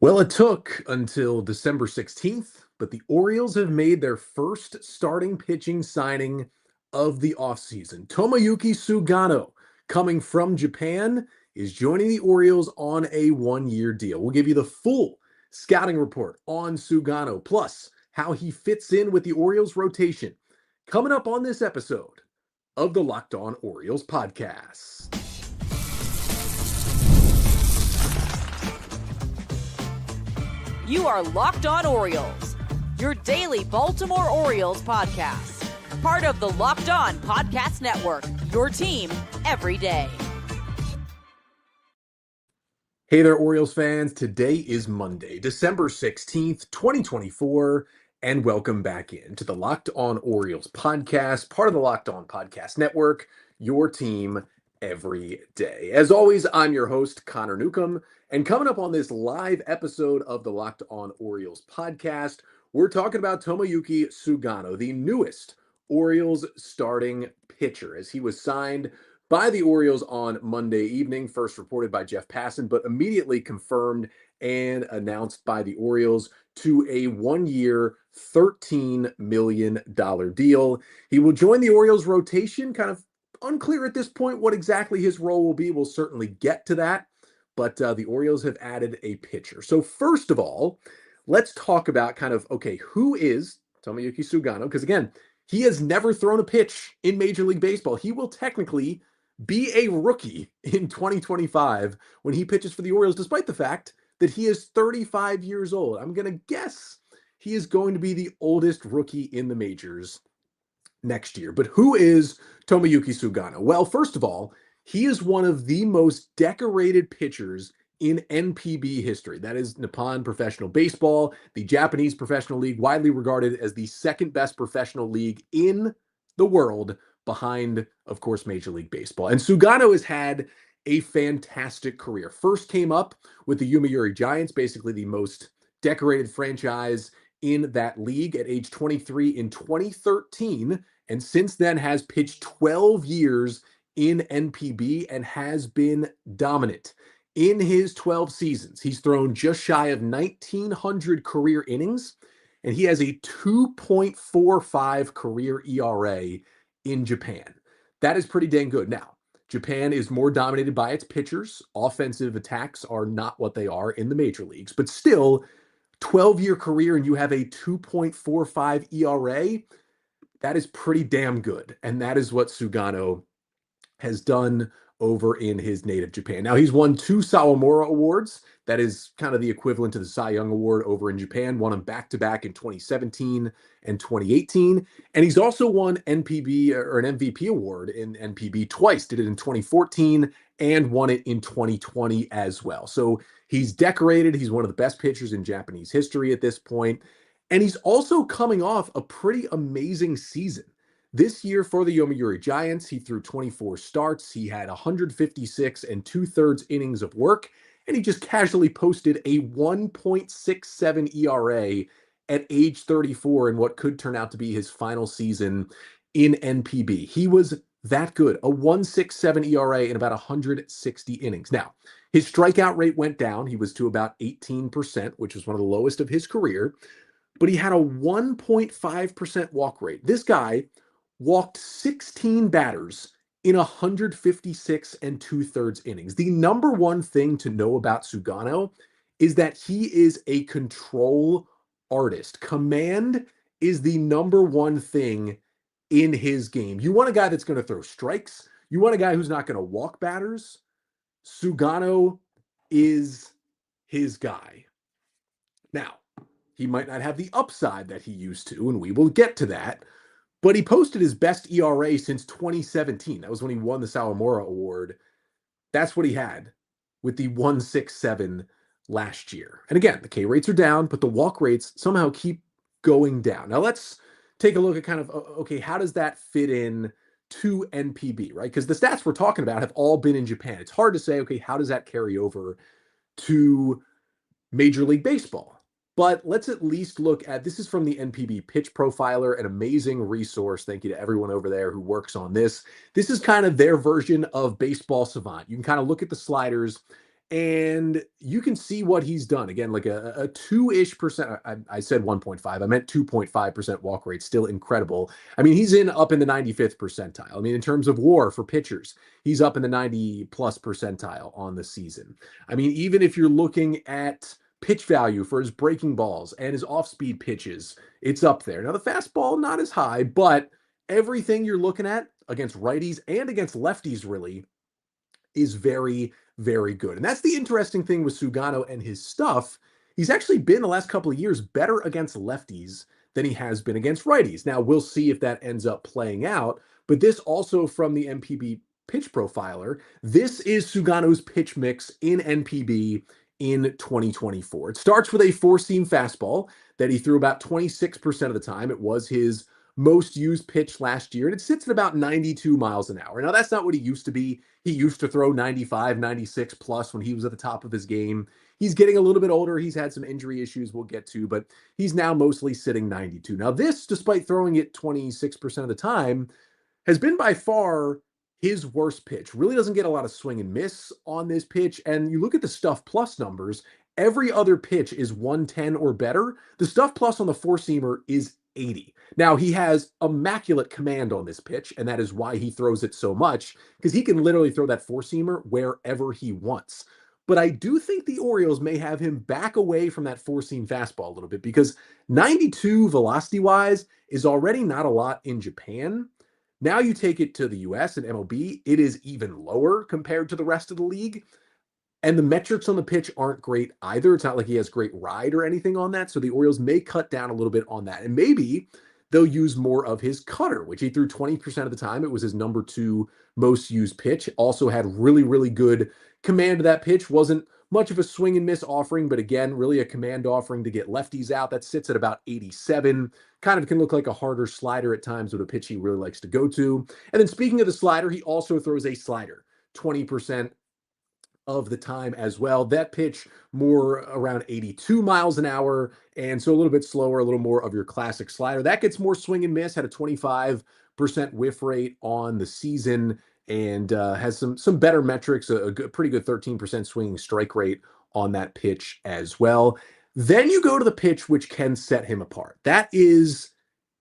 Well, it took until December 16th, but the Orioles have made their first starting pitching signing of the offseason. Tomoyuki Sugano, coming from Japan, is joining the Orioles on a one-year deal. We'll give you the full scouting report on Sugano, plus how he fits in with the Orioles rotation, coming up on this episode of the Locked On Orioles podcast. You are Locked On Orioles, your daily Baltimore Orioles podcast. Part of the Locked On Podcast Network, your team every day. Hey there, Orioles fans. Today is Monday, December 16th, 2024, and welcome back into the Locked On Orioles podcast, part of the Locked On Podcast Network, your team every day. As always, I'm your host, Connor Newcomb, and coming up on this live episode of the Locked On Orioles podcast, we're talking about Tomoyuki Sugano, the newest Orioles starting pitcher, as he was signed by the Orioles on Monday evening, first reported by Jeff Passan, but immediately confirmed and announced by the Orioles to a one-year, $13 million deal. He will join the Orioles rotation, kind of unclear at this point what exactly his role will be. We'll certainly get to that, but the Orioles have added a pitcher. So first of all, let's talk about who is Tomoyuki Sugano? Because again, he has never thrown a pitch in Major League Baseball. He will technically be a rookie in 2025 when he pitches for the Orioles, despite the fact that he is 35 years old. I'm going to guess he is going to be the oldest rookie in the majors next year. But who is Tomoyuki Sugano? Well, first of all, he is one of the most decorated pitchers in NPB history. That is Nippon Professional Baseball, the Japanese professional league, widely regarded as the second best professional league in the world, behind, of course, Major League Baseball. And Sugano has had a fantastic career. First came up with the Yomiuri Giants, basically the most decorated franchise in that league at age 23 in 2013, and since then has pitched 12 years in NPB and has been dominant. In his 12 seasons, he's thrown just shy of 1,900 career innings, and he has a 2.45 career ERA in Japan. That is pretty dang good. Now, Japan is more dominated by its pitchers. Offensive attacks are not what they are in the major leagues, but still, 12-year career and you have a 2.45 ERA, that is pretty damn good. And that is what Sugano has done over in his native Japan. Now, he's won 2 Sawamura Awards. That is kind of the equivalent to the Cy Young Award over in Japan. Won them back-to-back in 2017 and 2018. And he's also won NPB or an MVP award in NPB twice. Did it in 2014 and won it in 2020 as well. So he's decorated. He's one of the best pitchers in Japanese history at this point. And he's also coming off a pretty amazing season. This year for the Yomiuri Giants, he threw 24 starts. He had 156 and 2/3 innings of work, and he just casually posted a 1.67 ERA at age 34 in what could turn out to be his final season in NPB. He was that good, a 1.67 ERA in about 160 innings. Now, his strikeout rate went down. He was to about 18%, which was one of the lowest of his career, but he had a 1.5% walk rate. This guy walked 16 batters in 156 and 2/3 innings. The number one thing to know about Sugano is that he is a control artist. Command is the number one thing in his game. You want a guy that's going to throw strikes. You want a guy who's not going to walk batters. Sugano is his guy. Now, he might not have the upside that he used to, and we will get to that. But he posted his best ERA since 2017. That was when he won the Sawamura Award. That's what he had with the 1.67 last year. And again, the K rates are down, but the walk rates somehow keep going down. Now let's take a look at okay, how does that fit in to NPB, right? Because the stats we're talking about have all been in Japan. It's hard to say, okay, how does that carry over to Major League Baseball? But let's at least look at, this is from the NPB Pitch Profiler, an amazing resource. Thank you to everyone over there who works on this. This is kind of their version of Baseball Savant. You can kind of look at the sliders And you can see what he's done. Again, like a 2-ish percent. I said 1.5. I meant 2.5% walk rate. Still incredible. I mean, he's up in the 95th percentile. I mean, in terms of WAR for pitchers, he's up in the 90 plus percentile on the season. I mean, even if you're looking at pitch value for his breaking balls and his off-speed pitches, it's up there. Now, the fastball, not as high, but everything you're looking at against righties and against lefties, really, is very, very good. And that's the interesting thing with Sugano and his stuff. He's actually been the last couple of years better against lefties than he has been against righties. Now, we'll see if that ends up playing out. But this also from the NPB pitch profiler. This is Sugano's pitch mix in NPB in 2024. It starts with a four-seam fastball that he threw about 26% of the time. It was his most used pitch last year, and it sits at about 92 miles an hour. Now, that's not what he used to be. He used to throw 95, 96 plus when he was at the top of his game. He's getting a little bit older. He's had some injury issues we'll get to, but he's now mostly sitting 92. Now, this, despite throwing it 26% of the time, has been by far his worst pitch. Really doesn't get a lot of swing and miss on this pitch. And you look at the Stuff Plus numbers, every other pitch is 110 or better. The Stuff Plus on the four-seamer is 80. Now, he has immaculate command on this pitch, and that is why he throws it so much, because he can literally throw that four-seamer wherever he wants. But I do think the Orioles may have him back away from that four-seam fastball a little bit, because 92 velocity-wise is already not a lot in Japan. Now you take it to the US and MLB, it is even lower compared to the rest of the league. And the metrics on the pitch aren't great either. It's not like he has great ride or anything on that. So the Orioles may cut down a little bit on that. And maybe they'll use more of his cutter, which he threw 20% of the time. It was his number 2 most used pitch. Also had really, really good command of that pitch. Wasn't much of a swing and miss offering, but again, really a command offering to get lefties out. That sits at about 87. Kind of can look like a harder slider at times with a pitch he really likes to go to. And then speaking of the slider, he also throws a slider 20% of the time as well. That pitch more around 82 miles an hour, and so a little bit slower, a little more of your classic slider. That gets more swing and miss, had a 25% whiff rate on the season, and has some better metrics, a pretty good 13% swinging strike rate on that pitch as well. Then you go to the pitch which can set him apart. That is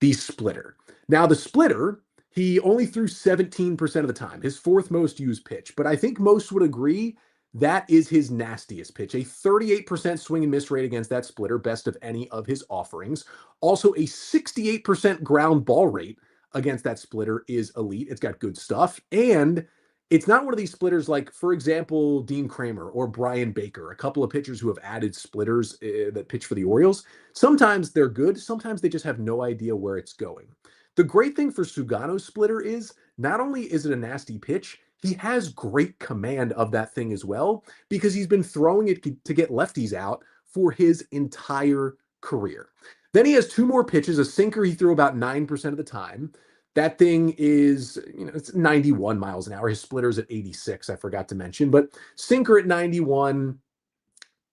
the splitter. Now, the splitter, he only threw 17% of the time, his 4th most used pitch, but I think most would agree that is his nastiest pitch. A 38% swing and miss rate against that splitter, best of any of his offerings. Also, a 68% ground ball rate against that splitter is elite. It's got good stuff. And it's not one of these splitters like, for example, Dean Kramer or Brian Baker, a couple of pitchers who have added splitters that pitch for the Orioles. Sometimes they're good. Sometimes they just have no idea where it's going. The great thing for Sugano's splitter is not only is it a nasty pitch, he has great command of that thing as well, because he's been throwing it to get lefties out for his entire career. Then he has 2 more pitches. A sinker he threw about 9% of the time. That thing is, it's 91 miles an hour. His splitter's at 86, I forgot to mention. But sinker at 91,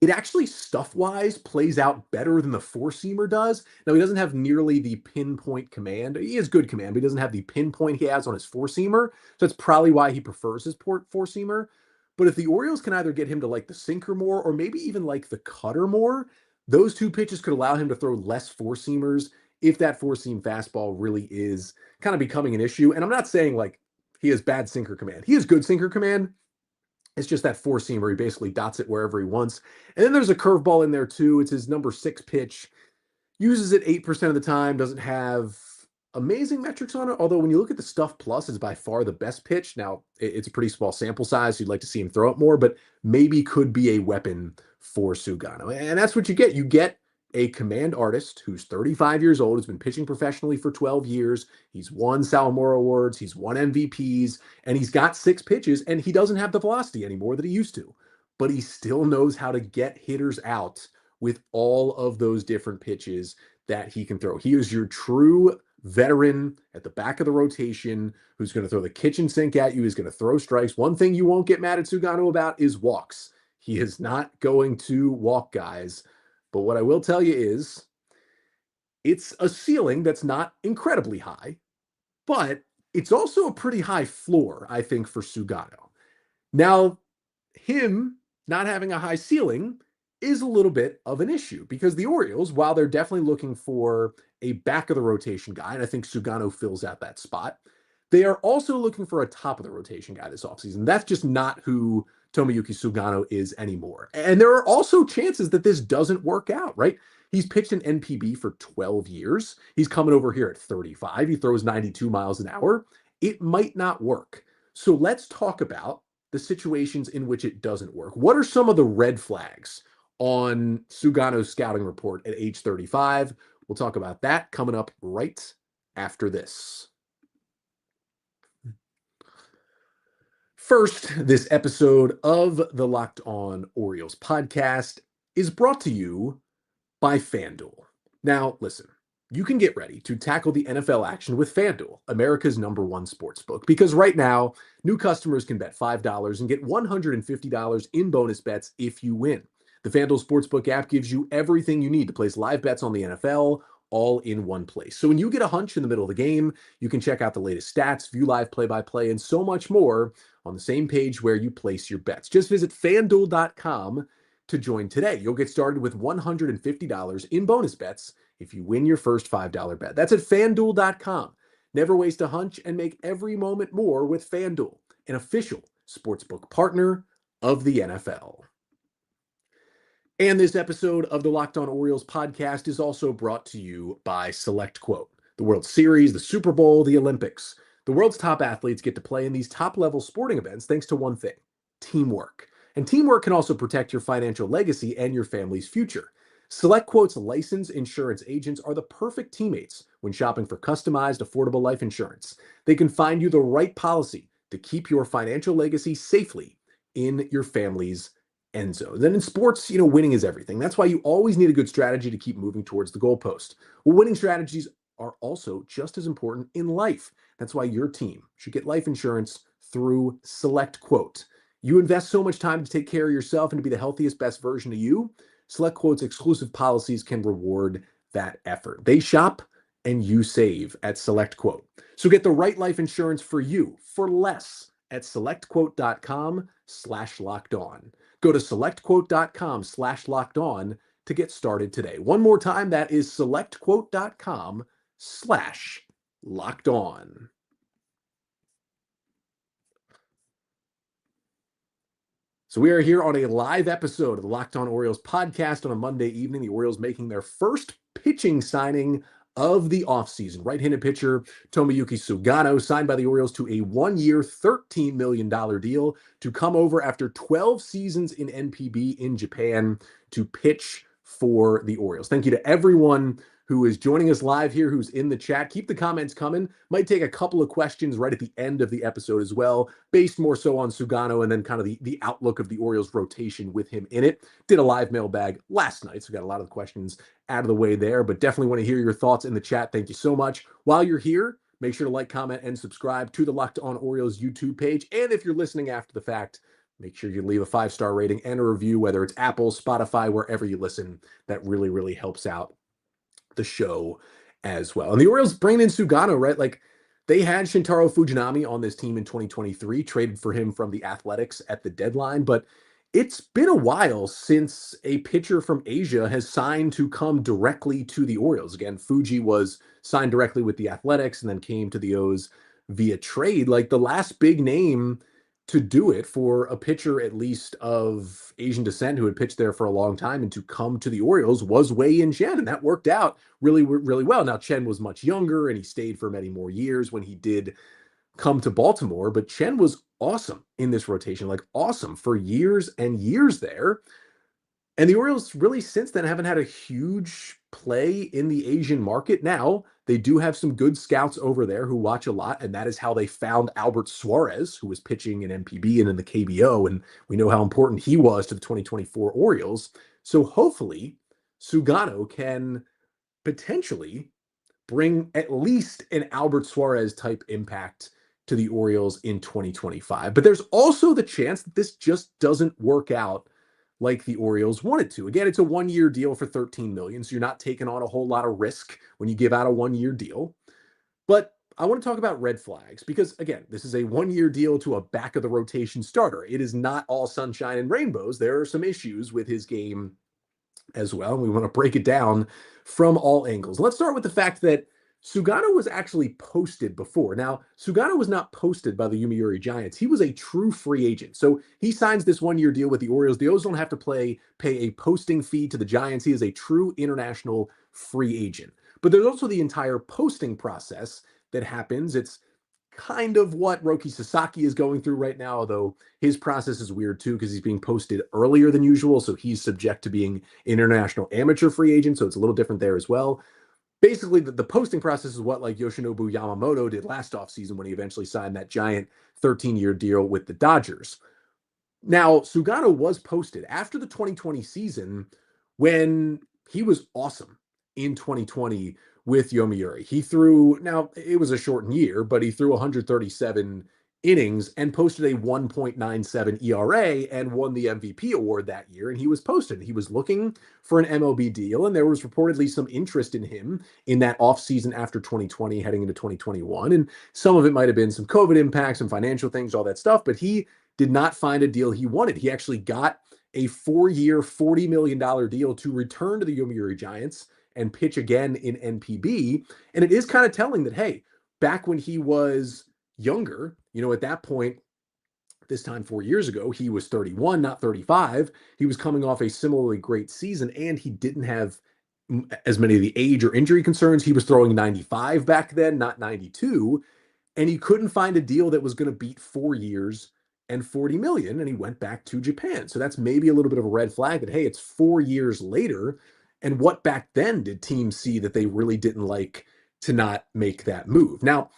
it actually stuff-wise plays out better than the four-seamer does. Now, he doesn't have nearly the pinpoint command. He has good command, but he doesn't have the pinpoint he has on his four-seamer. So that's probably why he prefers his four-seamer. But if the Orioles can either get him to like the sinker more or maybe even like the cutter more, those 2 pitches could allow him to throw less four-seamers if that four-seam fastball really is kind of becoming an issue. And I'm not saying like he has bad sinker command. He has good sinker command. It's just that four-seamer. He basically dots it wherever he wants. And then there's a curveball in there too. It's his number 6 pitch. Uses it 8% of the time. Doesn't have amazing metrics on it. Although when you look at the Stuff Plus, it's by far the best pitch. Now, it's a pretty small sample size. So you'd like to see him throw it more, but maybe could be a weapon for Sugano. And that's what you get. You get a command artist who's 35 years old, has been pitching professionally for 12 years. He's won Salmore Awards, he's won MVPs, and he's got 6 pitches, and he doesn't have the velocity anymore that he used to. But he still knows how to get hitters out with all of those different pitches that he can throw. He is your true veteran at the back of the rotation who's going to throw the kitchen sink at you. He's going to throw strikes. One thing you won't get mad at Sugano about is walks. He is not going to walk guys. But what I will tell you is it's a ceiling that's not incredibly high, but it's also a pretty high floor, I think, for Sugano. Now, him not having a high ceiling is a little bit of an issue because the Orioles, while they're definitely looking for a back of the rotation guy, and I think Sugano fills out that spot, they are also looking for a top of the rotation guy this offseason. That's just not who Tomoyuki Sugano is anymore. And there are also chances that this doesn't work out, right? He's pitched an NPB for 12 years. He's coming over here at 35. He throws 92 miles an hour. It might not work. So let's talk about the situations in which it doesn't work. What are some of the red flags on Sugano's scouting report at age 35? We'll talk about that coming up right after this. First, this episode of the Locked On Orioles podcast is brought to you by FanDuel. Now, listen, you can get ready to tackle the NFL action with FanDuel, America's #1 sportsbook, because right now, new customers can bet $5 and get $150 in bonus bets if you win. The FanDuel Sportsbook app gives you everything you need to place live bets on the NFL all in one place. So when you get a hunch in the middle of the game, you can check out the latest stats, view live play-by-play, and so much more on the same page where you place your bets. Just visit FanDuel.com to join today. You'll get started with $150 in bonus bets if you win your first $5 bet. That's at FanDuel.com. Never waste a hunch and make every moment more with FanDuel, an official sportsbook partner of the NFL. And this episode of the Locked On Orioles podcast is also brought to you by SelectQuote. The World Series, the Super Bowl, the Olympics. The world's top athletes get to play in these top-level sporting events thanks to one thing: teamwork. And teamwork can also protect your financial legacy and your family's future. SelectQuote's licensed insurance agents are the perfect teammates when shopping for customized, affordable life insurance. They can find you the right policy to keep your financial legacy safely in your family's end zone. Then in sports, winning is everything. That's why you always need a good strategy to keep moving towards the goalpost. Well, winning strategies are also just as important in life. That's why your team should get life insurance through SelectQuote. You invest so much time to take care of yourself and to be the healthiest, best version of you. SelectQuote's exclusive policies can reward that effort. They shop and you save at SelectQuote. So get the right life insurance for you for less at SelectQuote.com/lockedon. Go to SelectQuote.com/lockedon to get started today. One more time, that is SelectQuote.com/lockedon. So we are here on a live episode of the Locked On Orioles podcast on a Monday evening. The Orioles making their first pitching signing of the offseason. Right-handed pitcher Tomoyuki Sugano signed by the Orioles to a one-year, $13 million deal to come over after 12 seasons in NPB in Japan to pitch for the Orioles. Thank you to everyone who is joining us live here, who's in the chat. Keep the comments coming. Might take a couple of questions right at the end of the episode as well, based more so on Sugano and then kind of the outlook of the Orioles rotation with him in it. Did a live mailbag last night, so we got a lot of the questions out of the way there, but definitely want to hear your thoughts in the chat. Thank you so much. While you're here, make sure to like, comment, and subscribe to the Locked On Orioles YouTube page. And if you're listening after the fact, make sure you leave a 5-star rating and a review, whether it's Apple, Spotify, wherever you listen. That really, really helps out the show as well. And the Orioles bringing in Sugano, right? Like, they had Shintaro Fujinami on this team in 2023, traded for him from the Athletics at the deadline, but it's been a while since a pitcher from Asia has signed to come directly to the Orioles. Again, Fuji was signed directly with the Athletics and then came to the O's via trade. Like, the last big name to do it for a pitcher, at least of Asian descent, who had pitched there for a long time and to come to the Orioles, was Wei-Yin Chen, and that worked out really, really well. Now, Chen was much younger, and he stayed for many more years when he did come to Baltimore, but Chen was awesome in this rotation, like awesome for years and years there. And the Orioles really since then haven't had a huge play in the Asian market. Now, they do have some good scouts over there who watch a lot, and that is how they found Albert Suarez, who was pitching in NPB and in the KBO, and we know how important he was to the 2024 Orioles. So hopefully, Sugano can potentially bring at least an Albert Suarez type impact to the Orioles in 2025. But there's also the chance that this just doesn't work out like the Orioles wanted to. Again, it's a one-year deal for $13 million, so you're not taking on a whole lot of risk when you give out a one-year deal. But I want to talk about red flags because, again, this is a 1-year deal to a back of the rotation starter. It is not all sunshine and rainbows. There are some issues with his game as well. And we want to break it down from all angles. Let's start with the fact that Sugano was actually posted before. Now, Sugano was not posted by the Yomiuri Giants. He was a true free agent. So he signs this 1-year deal with the Orioles. The Orioles don't have to pay a posting fee to the Giants. He is a true international free agent. But there's also the entire posting process that happens. It's kind of what Roki Sasaki is going through right now, although his process is weird too because he's being posted earlier than usual. So he's subject to being international amateur free agent. So it's a little different there as well. Basically, the posting process is what like Yoshinobu Yamamoto did last offseason when he eventually signed that giant 13-year deal with the Dodgers. Now, Sugano was posted after the 2020 season when he was awesome in 2020 with Yomiuri. He threw, now it was a shortened year, but he threw 137 innings and posted a 1.97 ERA and won the MVP award that year. And he was posted. He was looking for an MLB deal, and there was reportedly some interest in him in that offseason after 2020 heading into 2021. And some of it might have been some COVID impacts, some financial things, all that stuff, but he did not find a deal he wanted. He actually got a 4-year, $40 million deal to return to the Yomiuri Giants and pitch again in NPB. And it is kind of telling that, hey, back when he was younger, at that point, this time 4 years ago, he was 31, not 35. He was coming off a similarly great season, and he didn't have as many of the age or injury concerns. He was throwing 95 back then, not 92. And he couldn't find a deal that was going to beat 4 years and 40 million. And he went back to Japan. So that's maybe a little bit of a red flag that, hey, it's 4 years later. And what back then did teams see that they really didn't like to not make that move? Now,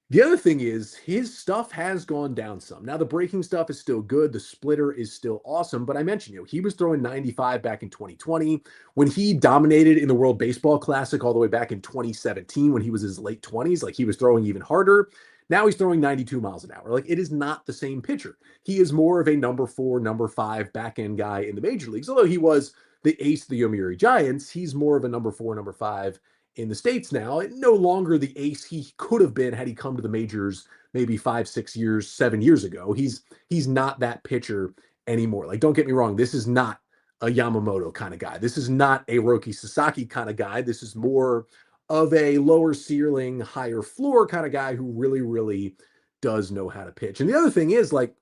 the other thing is his stuff has gone down some. Now, the breaking stuff is still good. The splitter is still awesome. But I mentioned, he was throwing 95 back in 2020 when he dominated in the World Baseball Classic all the way back in 2017 when he was his late 20s. Like, he was throwing even harder. Now he's throwing 92 miles an hour. Like, it is not the same pitcher. He is more of a number 4, number 5 back end guy in the major leagues. Although he was the ace of the Yomiuri Giants, he's more of a number 4, number 5 in the States now. No longer the ace he could have been had he come to the majors maybe 5, 6 years, 7 years ago. He's not that pitcher anymore. Like, don't get me wrong, this is not a Yamamoto kind of guy. This is not a Roki Sasaki kind of guy. This is more of a lower ceiling, higher floor kind of guy who really, really does know how to pitch. And the other thing is, like,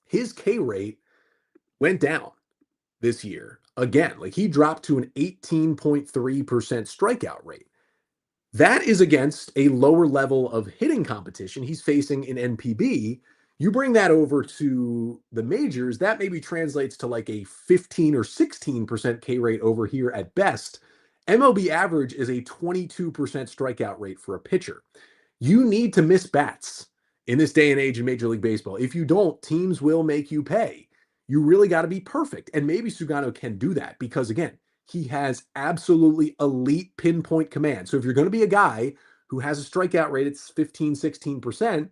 his K rate went down this year. Again, like, he dropped to an 18.3% strikeout rate. That is against a lower level of hitting competition he's facing in NPB. You bring that over to the majors, that maybe translates to like a 15 or 16% K rate over here at best. MLB average is a 22% strikeout rate for a pitcher. You need to miss bats in this day and age in Major League Baseball. If you don't, teams will make you pay. You really got to be perfect. And maybe Sugano can do that because, again, he has absolutely elite pinpoint command. So if you're going to be a guy who has a strikeout rate, it's 15, 16%,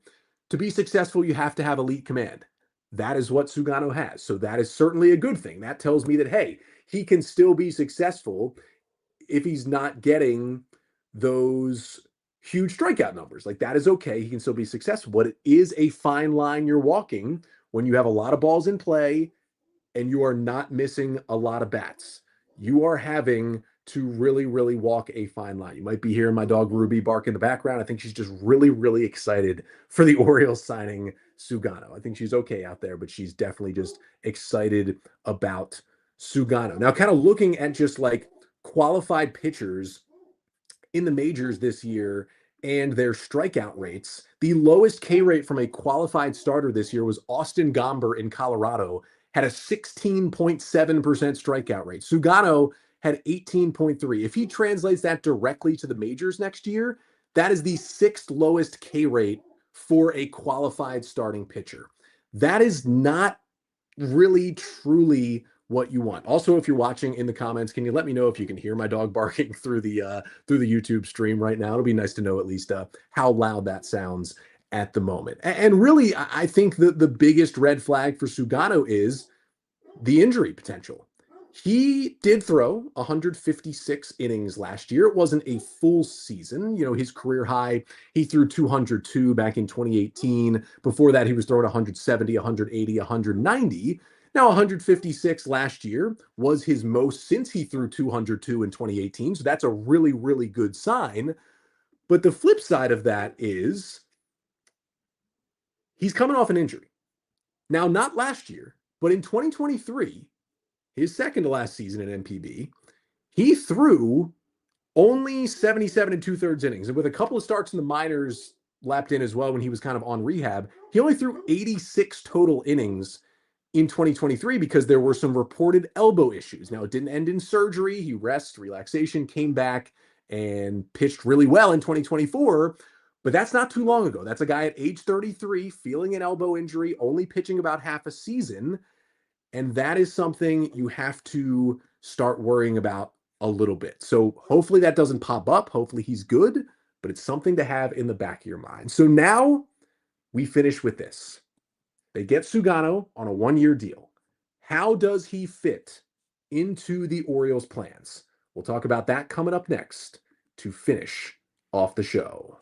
to be successful, you have to have elite command. That is what Sugano has. So that is certainly a good thing. That tells me that, hey, he can still be successful if he's not getting those huge strikeout numbers. Like, that is okay. He can still be successful. But it is a fine line you're walking when you have a lot of balls in play and you are not missing a lot of bats. You are having to really, really walk a fine line. You might be hearing my dog Ruby bark in the background. I think she's just really, really excited for the Orioles signing Sugano. I think she's okay out there, but she's definitely just excited about Sugano. Now, kind of looking at just like qualified pitchers in the majors this year and their strikeout rates, the lowest K rate from a qualified starter this year was Austin Gomber in Colorado, had a 16.7% strikeout rate. Sugano had 18.3. If he translates that directly to the majors next year, that is the 6th lowest K rate for a qualified starting pitcher. That is not really truly what you want. Also, if you're watching in the comments, can you let me know if you can hear my dog barking through the YouTube stream right now? It'll be nice to know at least how loud that sounds at the moment. And really, I think the biggest red flag for Sugano is the injury potential. He did throw 156 innings last year. It wasn't a full season. His career high, he threw 202 back in 2018. Before that, he was throwing 170, 180, 190. Now, 156 last year was his most since he threw 202 in 2018. So that's a really, really good sign. But the flip side of that is he's coming off an injury. Now, not last year, but in 2023, his second to last season in NPB, he threw only 77 and 2/3 innings. And with a couple of starts in the minors lapped in as well when he was kind of on rehab, he only threw 86 total innings in 2023 because there were some reported elbow issues. Now, it didn't end in surgery. He rests, relaxation, came back and pitched really well in 2024. But that's not too long ago. That's a guy at age 33 feeling an elbow injury, only pitching about half a season. And that is something you have to start worrying about a little bit. So hopefully that doesn't pop up. Hopefully he's good, but it's something to have in the back of your mind. So now we finish with this. They get Sugano on a 1-year deal. How does he fit into the Orioles' plans? We'll talk about that coming up next to finish off the show.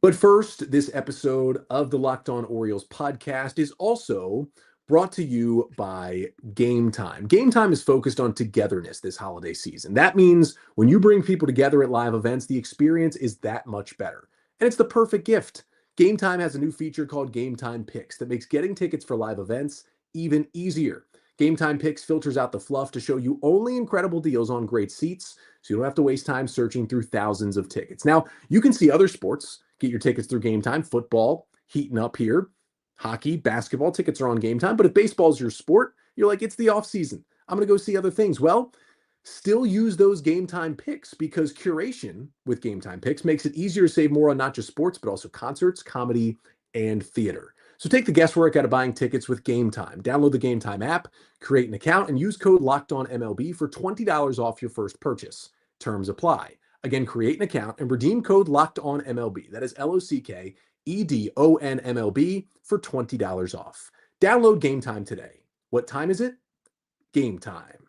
But first, this episode of the Locked On Orioles podcast is also brought to you by Gametime. Gametime is focused on togetherness this holiday season. That means when you bring people together at live events, the experience is that much better. And it's the perfect gift. Gametime has a new feature called Gametime Picks that makes getting tickets for live events even easier. Gametime Picks filters out the fluff to show you only incredible deals on great seats, so you don't have to waste time searching through thousands of tickets. Now, you can see other sports. Get your tickets through Gametime. Football, heating up here. Hockey, basketball, tickets are on Gametime. But if baseball's your sport, you're like, it's the offseason. I'm going to go see other things. Well, still use those Gametime picks because curation with Gametime picks makes it easier to save more on not just sports, but also concerts, comedy, and theater. So take the guesswork out of buying tickets with Gametime. Download the Gametime app, create an account, and use code LOCKEDONMLB for $20 off your first purchase. Terms apply. Again, create an account and redeem code LOCKEDONMLB. That is LOCKEDONMLB for $20 off. Download Gametime today. What time is it? Game time.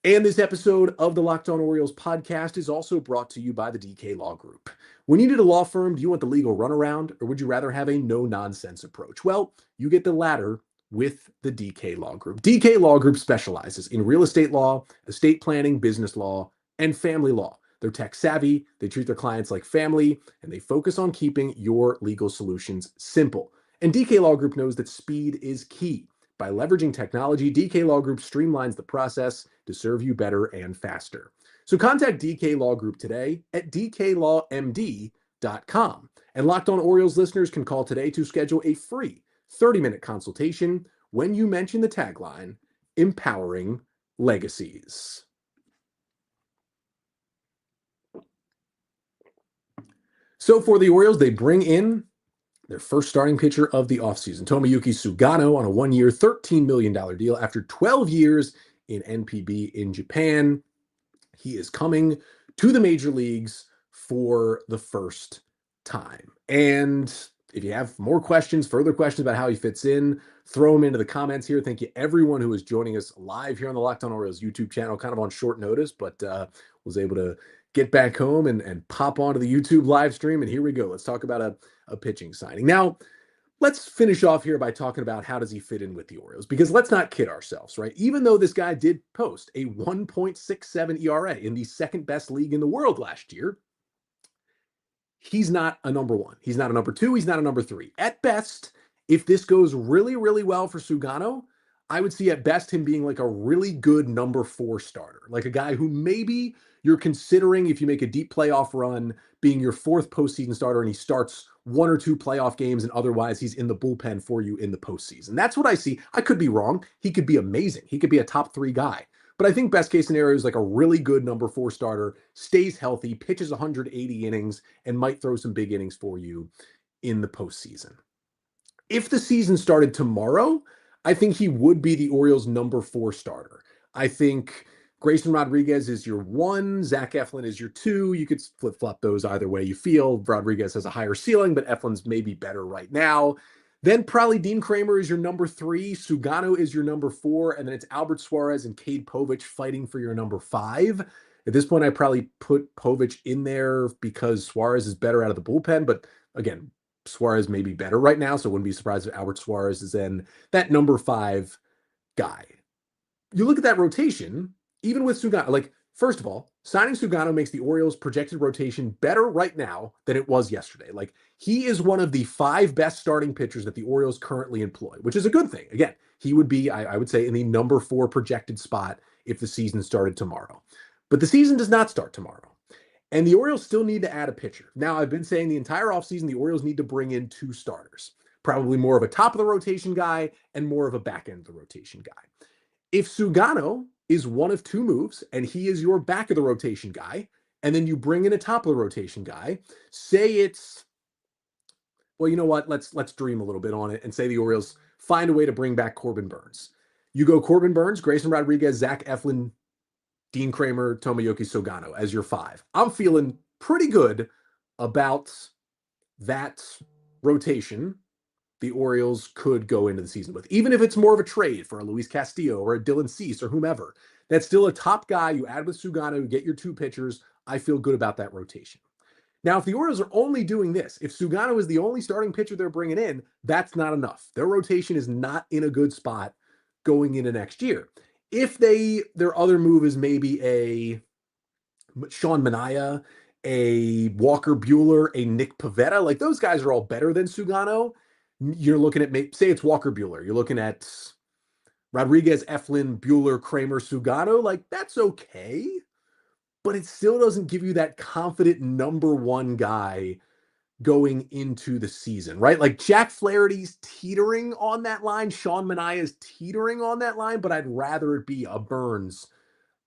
And this episode of the Locked On Orioles podcast is also brought to you by the DK Law Group. When you need a law firm, do you want the legal runaround or would you rather have a no-nonsense approach? Well, you get the latter with the DK Law Group. DK Law Group specializes in real estate law, estate planning, business law, and family law. They're tech savvy, they treat their clients like family, and they focus on keeping your legal solutions simple. And DK Law Group knows that speed is key. By leveraging technology, DK Law Group streamlines the process to serve you better and faster. So contact DK Law Group today at dklawmd.com. And Locked On Orioles listeners can call today to schedule a free 30-minute consultation when you mention the tagline, Empowering Legacies. So for the Orioles, they bring in their first starting pitcher of the offseason, Tomoyuki Sugano, on a 1-year, $13 million deal after 12 years in NPB in Japan. He is coming to the major leagues for the first time. And if you have more questions, further questions about how he fits in, throw them into the comments here. Thank you everyone who is joining us live here on the Locked On Orioles YouTube channel, kind of on short notice, but was able to get back home and pop onto the YouTube live stream. And here we go. Let's talk about a pitching signing. Now, let's finish off here by talking about how does he fit in with the Orioles, because let's not kid ourselves, right? Even though this guy did post a 1.67 ERA in the second best league in the world last year, he's not a number one. He's not a number two. He's not a number three. At best, if this goes really, really well for Sugano, I would see at best him being like a really good number 4 starter, like a guy who maybe you're considering, if you make a deep playoff run, being your 4th postseason starter and he starts 1 or 2 playoff games and otherwise he's in the bullpen for you in the postseason. That's what I see. I could be wrong. He could be amazing. He could be a top 3 guy. But I think best case scenario is like a really good number 4 starter, stays healthy, pitches 180 innings, and might throw some big innings for you in the postseason. If the season started tomorrow, I think he would be the Orioles' number 4 starter. I think Grayson Rodriguez is your 1, Zach Eflin is your 2. You could flip-flop those either way you feel. Rodriguez has a higher ceiling, but Eflin's maybe better right now. Then probably Dean Kramer is your number 3, Sugano is your number 4, and then it's Albert Suarez and Cade Povich fighting for your number 5. At this point, I probably put Povich in there because Suarez is better out of the bullpen, but again, Suarez may be better right now, so I wouldn't be surprised if Albert Suarez is in that number 5 guy. You look at that rotation, even with Sugano, like, first of all, signing Sugano makes the Orioles' projected rotation better right now than it was yesterday. Like, he is one of the 5 best starting pitchers that the Orioles currently employ, which is a good thing. Again, he would be, I would say, in the number 4 projected spot if the season started tomorrow. But the season does not start tomorrow. And the Orioles still need to add a pitcher. Now, I've been saying the entire offseason, the Orioles need to bring in 2 starters, probably more of a top of the rotation guy and more of a back end of the rotation guy. If Sugano is one of 2 moves and he is your back of the rotation guy, and then you bring in a top of the rotation guy, say it's, well, you know what? Let's dream a little bit on it and say the Orioles find a way to bring back Corbin Burnes. You go Corbin Burnes, Grayson Rodriguez, Zach Eflin, Dean Kramer, Tomoyuki Sugano as your 5. I'm feeling pretty good about that rotation the Orioles could go into the season with. Even if it's more of a trade for a Luis Castillo or a Dylan Cease or whomever, that's still a top guy you add with Sugano, you get your 2 pitchers. I feel good about that rotation. Now, if the Orioles are only doing this, if Sugano is the only starting pitcher they're bringing in, that's not enough. Their rotation is not in a good spot going into next year. If their other move is maybe a Sean Manaea, a Walker Buehler, a Nick Pivetta, like those guys are all better than Sugano. You're looking at, say it's Walker Buehler. You're looking at Rodriguez, Eflin, Buehler, Kramer, Sugano. Like, that's okay. But it still doesn't give you that confident number 1 guy going into the season, right? Like Jack Flaherty's teetering on that line. Sean Manaea's teetering on that line, but I'd rather it be a Burnes,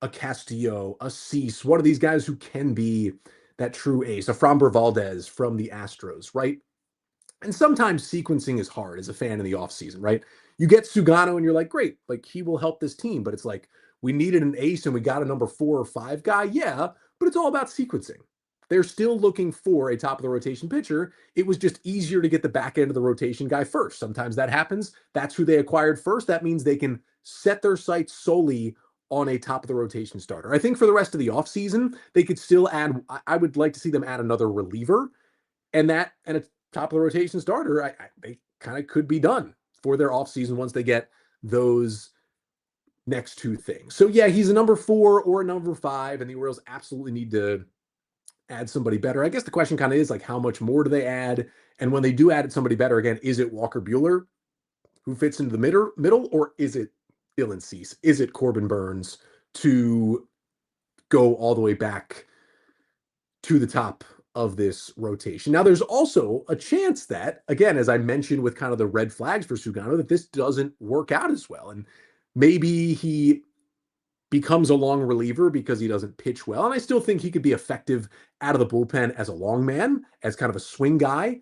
a Castillo, a Cease, one of these guys who can be that true ace, a Framber Valdez from the Astros, right? And sometimes sequencing is hard as a fan in the offseason, right? You get Sugano and you're like, great, like he will help this team. But it's like, we needed an ace and we got a number 4 or 5 guy. Yeah, but it's all about sequencing. They're still looking for a top of the rotation pitcher. It was just easier to get the back end of the rotation guy first. Sometimes that happens. That's who they acquired first. That means they can set their sights solely on a top of the rotation starter. I think for the rest of the offseason, they could still add, I would like to see them add another reliever and a top of the rotation starter. They kind of could be done for their offseason once they get those next 2 things. So yeah, he's a number 4 or a number 5, and the Orioles absolutely need to add somebody better. I guess the question kind of is like, how much more do they add? And when they do add somebody better, again, is it Walker Buehler who fits into the middle, or is it Dylan Cease? Is it Corbin Burnes to go all the way back to the top of this rotation? Now, there's also a chance that, again, as I mentioned with kind of the red flags for Sugano, that this doesn't work out as well. And maybe he becomes a long reliever because he doesn't pitch well. And I still think he could be effective out of the bullpen as a long man, as kind of a swing guy.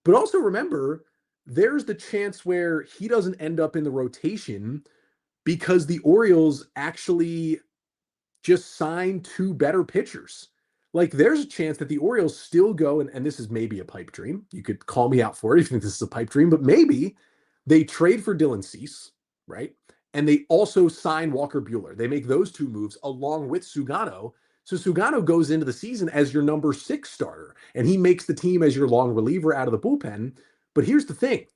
But also remember, there's the chance where he doesn't end up in the rotation because the Orioles actually just signed 2 better pitchers. Like, there's a chance that the Orioles still go, and this is maybe a pipe dream. You could call me out for it if you think this is a pipe dream, but maybe they trade for Dylan Cease, right? And they also sign Walker Buehler. They make those 2 moves along with Sugano. So Sugano goes into the season as your number 6 starter, and he makes the team as your long reliever out of the bullpen. But here's the thing.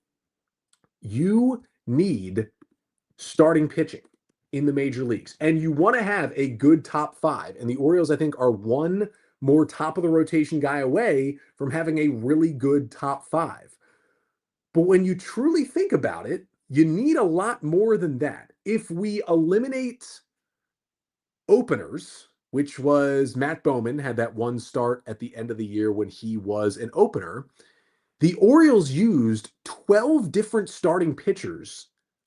You need starting pitching in the major leagues, and you want to have a good top 5. And the Orioles, I think, are one more top of the rotation guy away from having a really good top 5. But when you truly think about it, you need a lot more than that. If we eliminate openers, which was Matt Bowman had that 1 start at the end of the year when he was an opener, the Orioles used 12 different starting pitchers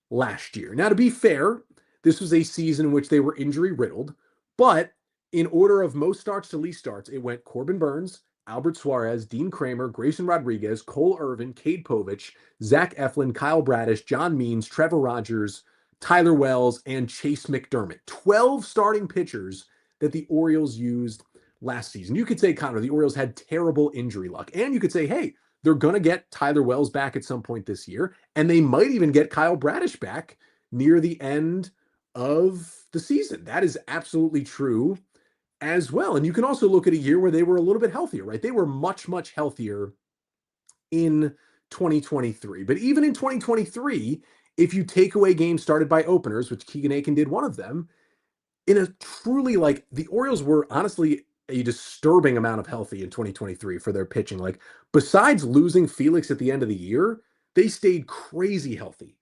last year. Now, to be fair, this was a season in which they were injury riddled, but in order of most starts to least starts, it went Corbin Burnes, Albert Suarez, Dean Kramer, Grayson Rodriguez, Cole Irvin, Cade Povich, Zach Eflin, Kyle Bradish, John Means, Trevor Rogers, Tyler Wells, and Chase McDermott. 12 starting pitchers that the Orioles used last season. You could say, Connor, the Orioles had terrible injury luck. And you could say, hey, they're going to get Tyler Wells back at some point this year, and they might even get Kyle Bradish back near the end of the season. That is absolutely true as well. And you can also look at a year where they were a little bit healthier, right? They were much, much healthier in 2023. But even in 2023, if you take away games started by openers, which Keegan Aiken did one of them, in a truly like the Orioles were honestly a disturbing amount of healthy in 2023 for their pitching. Like besides losing Felix at the end of the year, they stayed crazy healthy.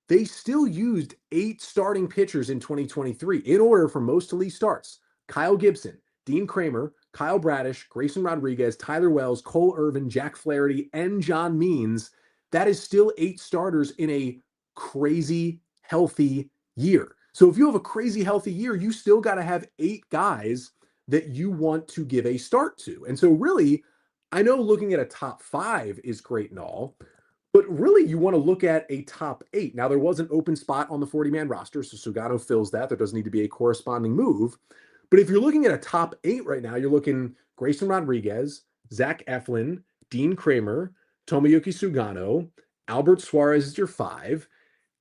They still used 8 starting pitchers in 2023 in order for most elite starts. Kyle Gibson, Dean Kramer, Kyle Bradish, Grayson Rodriguez, Tyler Wells, Cole Irvin, Jack Flaherty, and John Means. That is still 8 starters in a crazy healthy year. So if you have a crazy healthy year, you still got to have 8 guys that you want to give a start to. And so really, I know looking at a top 5 is great and all, but really you want to look at a top 8. Now there was an open spot on the 40-man roster, so Sugano fills that. There doesn't need to be a corresponding move. But if you're looking at a top 8 right now, you're looking Grayson Rodriguez, Zach Eflin, Dean Kramer, Tomoyuki Sugano, Albert Suarez is your 5,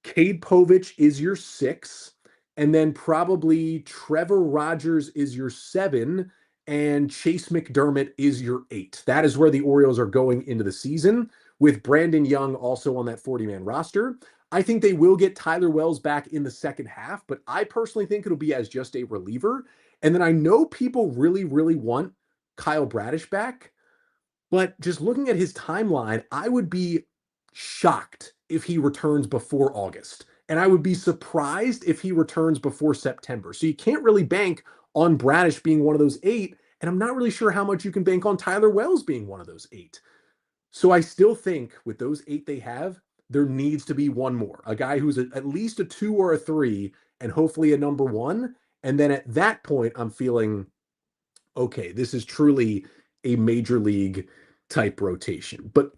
Cade Povich is your 6, and then probably Trevor Rogers is your 7, and Chase McDermott is your 8. That is where the Orioles are going into the season, with Brandon Young also on that 40-man roster. I think they will get Tyler Wells back in the second half, but I personally think it'll be as just a reliever. And then I know people really, really want Kyle Bradish back, but just looking at his timeline, I would be shocked if he returns before August. And I would be surprised if he returns before September. So you can't really bank on Bradish being one of those 8. And I'm not really sure how much you can bank on Tyler Wells being one of those 8. So I still think with those 8 they have, there needs to be one more, a guy who's at least a 2 or a 3, and hopefully a number 1. And then at that point, I'm feeling, okay, this is truly a major league type rotation. But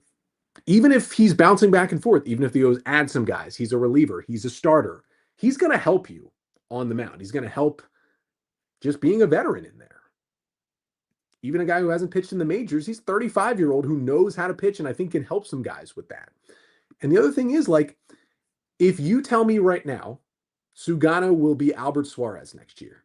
even if he's bouncing back and forth, even if he goes add some guys, he's a reliever, he's a starter, he's going to help you on the mound. He's going to help just being a veteran in there. Even a guy who hasn't pitched in the majors, he's a 35-year-old who knows how to pitch and I think can help some guys with that. And the other thing is, like, if you tell me right now, Sugano will be Albert Suarez next year,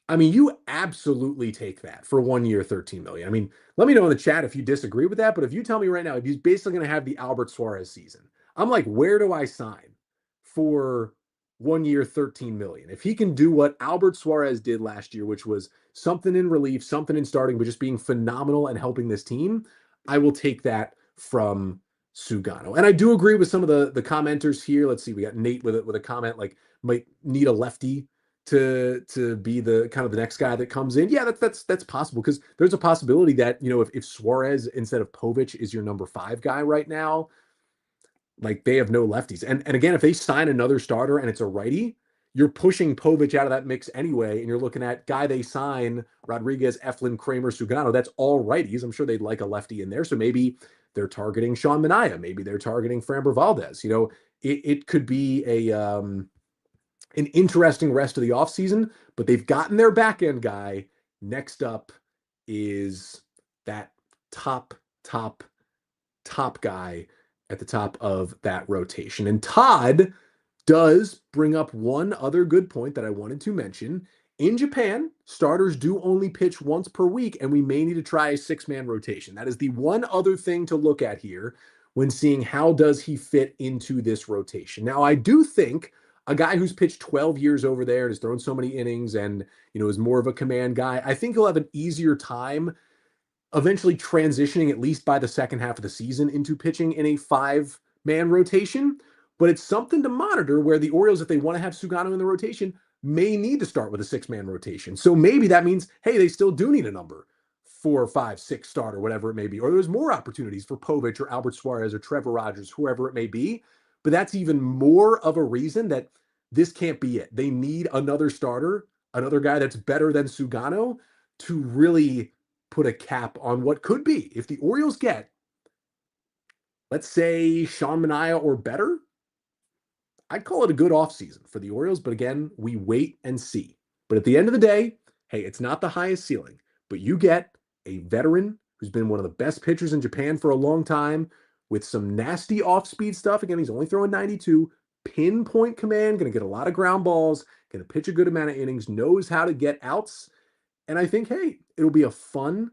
I mean, you absolutely take that for 1 year, $13 million. I mean, let me know in the chat if you disagree with that. But if you tell me right now, if he's basically going to have the Albert Suarez season, I'm like, where do I sign for 1 year, $13 million? If he can do what Albert Suarez did last year, which was something in relief, something in starting, but just being phenomenal and helping this team, I will take that from Sugano. And I do agree with some of the commenters here. Let's see, we got Nate with a comment like might need a lefty to be the kind of the next guy that comes in. Yeah, that's possible, because there's a possibility that, you know, if Suarez instead of Povich is your number 5 guy right now, like they have no lefties. And again, if they sign another starter and it's a righty, you're pushing Povich out of that mix anyway, and you're looking at guy they sign, Rodriguez, Eflin, Kramer, Sugano, that's all righties. I'm sure they'd like a lefty in there. So maybe they're targeting Sean Manaea, maybe they're targeting Framber Valdez. You know, it could be an interesting rest of the offseason, but they've gotten their back end guy. Next up is that top guy at the top of that rotation. And Todd does bring up one other good point that I wanted to mention. In Japan, starters do only pitch once per week, and we may need to try a 6-man rotation. That is the one other thing to look at here when seeing how does he fit into this rotation. Now, I do think a guy who's pitched 12 years over there and has thrown so many innings and, you know, is more of a command guy, I think he'll have an easier time eventually transitioning, at least by the second half of the season, into pitching in a 5-man rotation. But it's something to monitor where the Orioles, if they want to have Sugano in the rotation, may need to start with a 6-man rotation. So maybe that means, hey, they still do need a number 4, 5, 6 starter, whatever it may be. Or there's more opportunities for Povich or Albert Suarez or Trevor Rogers, whoever it may be. But that's even more of a reason that this can't be it. They need another starter, another guy that's better than Sugano to really put a cap on what could be. If the Orioles get, let's say, Sean Manaea or better, I'd call it a good offseason for the Orioles. But again, we wait and see. But at the end of the day, hey, it's not the highest ceiling, but you get a veteran who's been one of the best pitchers in Japan for a long time, with some nasty off-speed stuff. Again, he's only throwing 92, pinpoint command, going to get a lot of ground balls, going to pitch a good amount of innings, knows how to get outs. And I think, hey, it'll be a fun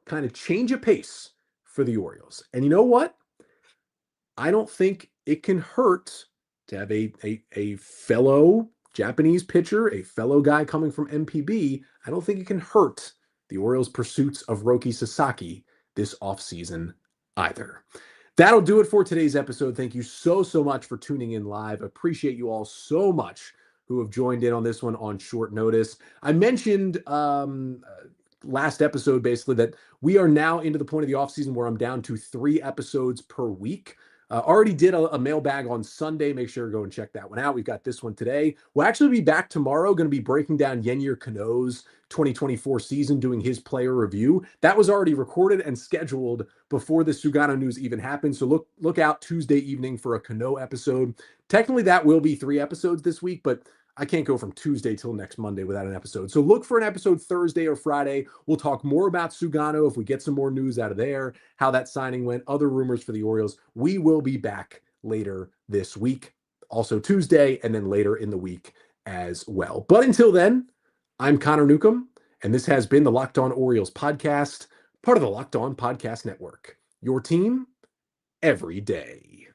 kind of change of pace for the Orioles. And you know what? I don't think it can hurt to have a fellow Japanese pitcher, a fellow guy coming from MPB. I don't think it can hurt the Orioles' pursuits of Roki Sasaki this offseason either. That'll do it for today's episode. Thank you so much for tuning in live. Appreciate you all so much who have joined in on this one on short notice. I mentioned last episode basically that we are now into the point of the offseason where I'm down to 3 episodes per week. Already did a mailbag on Sunday. Make sure to go and check that one out. We've got this one today. We'll actually be back tomorrow, going to be breaking down Yennier Cano's 2024 season, doing his player review. That was already recorded and scheduled before the Sugano news even happened. So look out Tuesday evening for a Cano episode. Technically, that will be 3 episodes this week, but I can't go from Tuesday till next Monday without an episode. So look for an episode Thursday or Friday. We'll talk more about Sugano if we get some more news out of there, how that signing went, other rumors for the Orioles. We will be back later this week, also Tuesday, and then later in the week as well. But until then, I'm Connor Newcomb, and this has been the Locked On Orioles podcast, part of the Locked On Podcast Network. Your team every day.